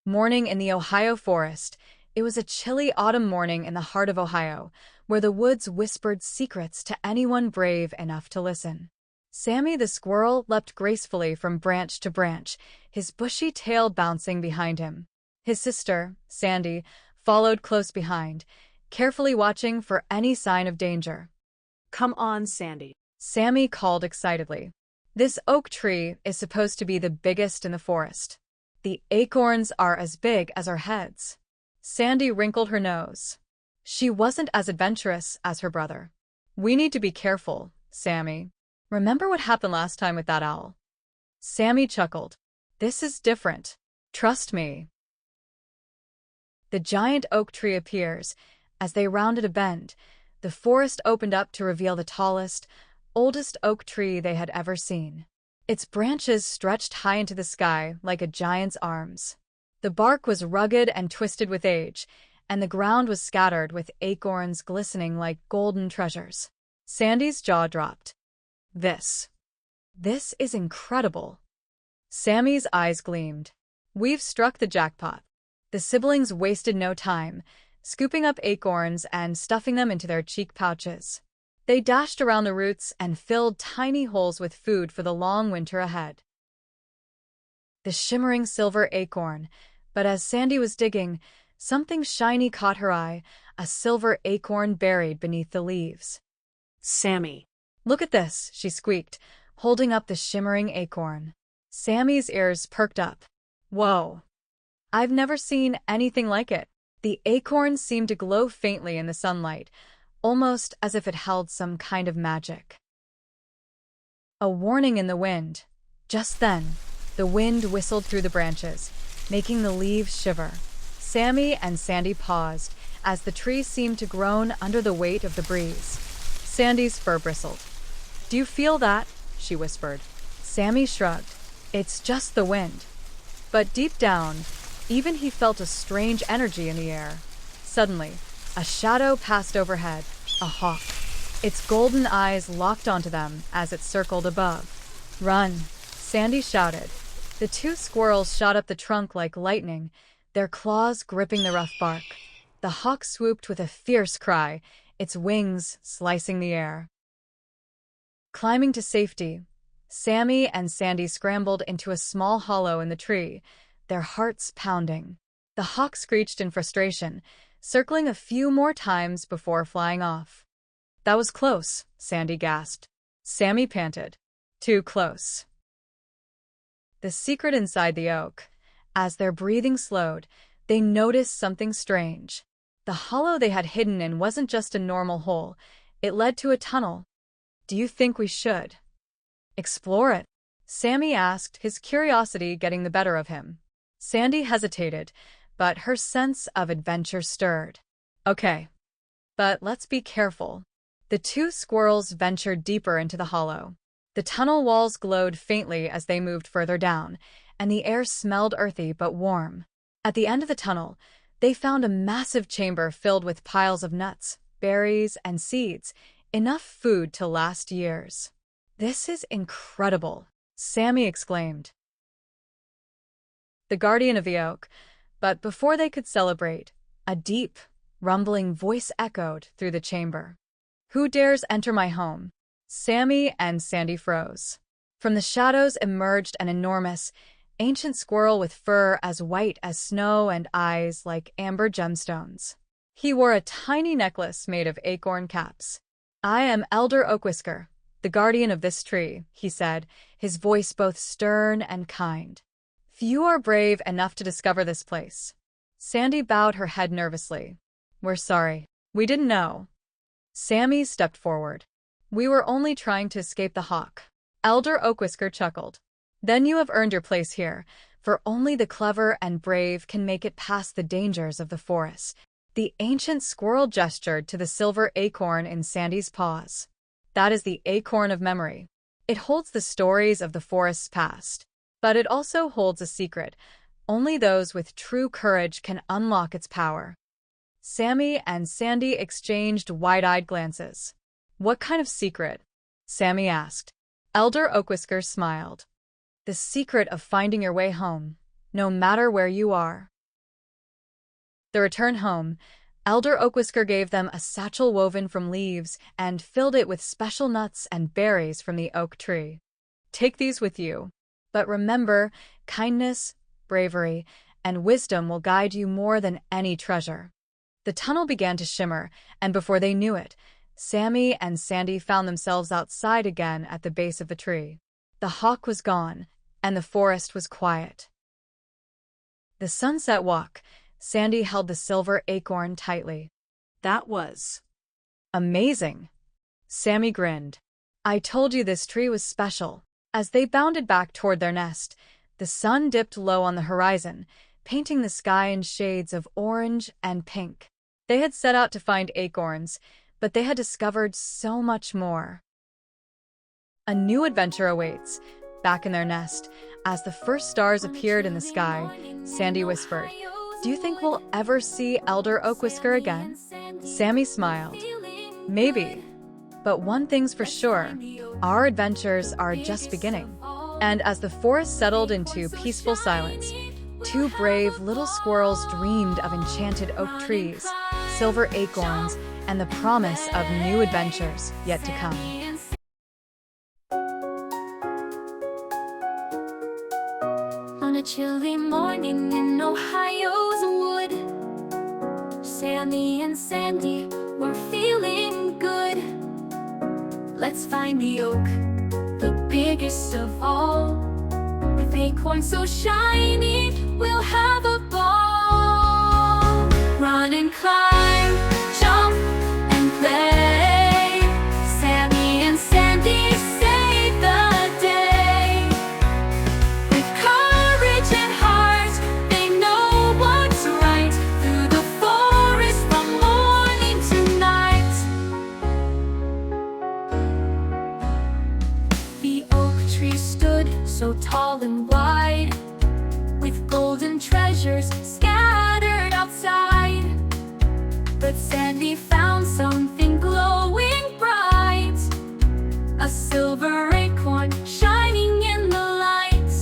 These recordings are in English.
Morning in the Ohio forest. It was a chilly autumn morning in the heart of Ohio, where the woods whispered secrets to anyone brave enough to listen. Sammy the squirrel leapt gracefully from branch to branch, his bushy tail bouncing behind him. His sister, Sandy, followed close behind, carefully watching for any sign of danger. Come on, Sandy. Sammy called excitedly. This oak tree is supposed to be the biggest in the forest. The acorns are as big as our heads. Sandy wrinkled her nose. She wasn't as adventurous as her brother. We need to be careful, Sammy. Remember what happened last time with that owl? Sammy chuckled. This is different. Trust me. The giant oak tree appears. As they rounded a bend, the forest opened up to reveal the tallest, oldest oak tree they had ever seen. Its branches stretched high into the sky like a giant's arms. The bark was rugged and twisted with age, and the ground was scattered with acorns glistening like golden treasures. Sandy's jaw dropped. This is incredible. Sammy's eyes gleamed. We've struck the jackpot. The siblings wasted no time, scooping up acorns and stuffing them into their cheek pouches. They dashed around the roots and filled tiny holes with food for the long winter ahead. The shimmering silver acorn, but as Sandy was digging, something shiny caught her eye, a silver acorn buried beneath the leaves. Sammy. Look at this, she squeaked, holding up the shimmering acorn. Sammy's ears perked up. Whoa! I've never seen anything like it. The acorn seemed to glow faintly in the sunlight, almost as if it held some kind of magic. A warning in the wind. Just then, the wind whistled through the branches, making the leaves shiver. Sammy and Sandy paused, as the tree seemed to groan under the weight of the breeze. Sandy's fur bristled. Do you feel that? She whispered. Sammy shrugged. It's just the wind. But deep down, even he felt a strange energy in the air. Suddenly, a shadow passed overhead, a hawk. Its golden eyes locked onto them as it circled above. Run! Sandy shouted. The two squirrels shot up the trunk like lightning, their claws gripping the rough bark. The hawk swooped with a fierce cry, its wings slicing the air. Climbing to safety, Sammy and Sandy scrambled into a small hollow in the tree, their hearts pounding. The hawk screeched in frustration, circling a few more times before flying off. That was close, Sandy gasped. Sammy panted. Too close. The secret inside the oak. As their breathing slowed, they noticed something strange. The hollow they had hidden in wasn't just a normal hole. It led to a tunnel. Do you think we should explore it? Sammy asked, his curiosity getting the better of him. Sandy hesitated, but her sense of adventure stirred. Okay, but let's be careful. The two squirrels ventured deeper into the hollow. The tunnel walls glowed faintly as they moved further down, and the air smelled earthy but warm. At the end of the tunnel, they found a massive chamber filled with piles of nuts, berries, and seeds, enough food to last years. This is incredible, Sammy exclaimed. The guardian of the oak. But before they could celebrate, a deep, rumbling voice echoed through the chamber. Who dares enter my home? Sammy and Sandy froze. From the shadows emerged an enormous, ancient squirrel with fur as white as snow and eyes like amber gemstones. He wore a tiny necklace made of acorn caps. I am Elder Oakwhisker, the guardian of this tree, he said, his voice both stern and kind. Few are brave enough to discover this place. Sandy bowed her head nervously. We're sorry. We didn't know. Sammy stepped forward. We were only trying to escape the hawk. Elder Oakwhisker chuckled. Then you have earned your place here, for only the clever and brave can make it past the dangers of the forest. The ancient squirrel gestured to the silver acorn in Sandy's paws. That is the acorn of memory. It holds the stories of the forest's past. But it also holds a secret. Only those with true courage can unlock its power. Sammy and Sandy exchanged wide-eyed glances. What kind of secret? Sammy asked. Elder Oakwhisker smiled. The secret of finding your way home, no matter where you are. The return home, Elder Oakwhisker gave them a satchel woven from leaves and filled it with special nuts and berries from the oak tree. Take these with you. But remember, kindness, bravery, and wisdom will guide you more than any treasure. The tunnel began to shimmer, and before they knew it, Sammy and Sandy found themselves outside again at the base of the tree. The hawk was gone, and the forest was quiet. The sunset walk. Sandy held the silver acorn tightly. That was amazing. Sammy grinned. I told you this tree was special. As they bounded back toward their nest, the sun dipped low on the horizon, painting the sky in shades of orange and pink. They had set out to find acorns, but they had discovered so much more. A new adventure awaits. Back in their nest, as the first stars appeared in the sky, Sandy whispered, "Do you think we'll ever see Elder Oakwhisker again?" Sammy smiled. Maybe. But one thing's for sure, our adventures are just beginning. And as the forest settled into peaceful silence, two brave little squirrels dreamed of enchanted oak trees, silver acorns, and the promise of new adventures yet to come. On a chilly morning in Ohio's wood, Sammy and Sandy were feeling good. Let's find the oak, the biggest of all. With acorns so shiny, we'll have a ball. Run and climb, jump and play. Sammy and Sandy save the day. With courage and heart, they know what's right. Through the forest from morning to night. The oak tree stood so tall and wide, with golden treasures scattered outside. But Sandy found something glowing bright, a silver acorn shining in the light.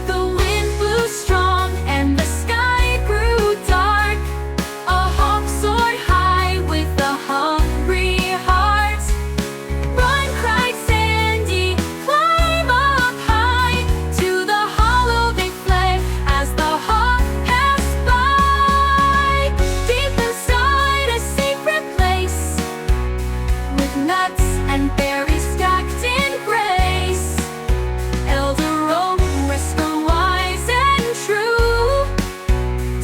The wind blew strong and the sky grew dark. A hawk soared high with a hungry heart. Run, cried Sandy, climb up high. To the hollow they fled as the hawk passed by. Deep inside a secret place, with nuts and berries stacked in grace, Elder Oakwhisker, wise and true,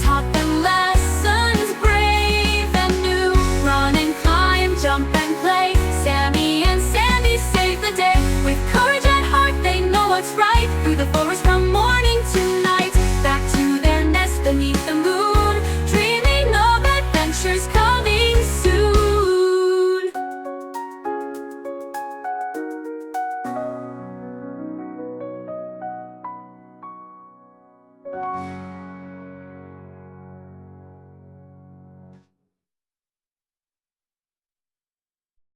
taught them lessons brave and new. Run and climb, jump and play. Sammy and Sandy save the day. With courage and heart, they know what's right. Through the forest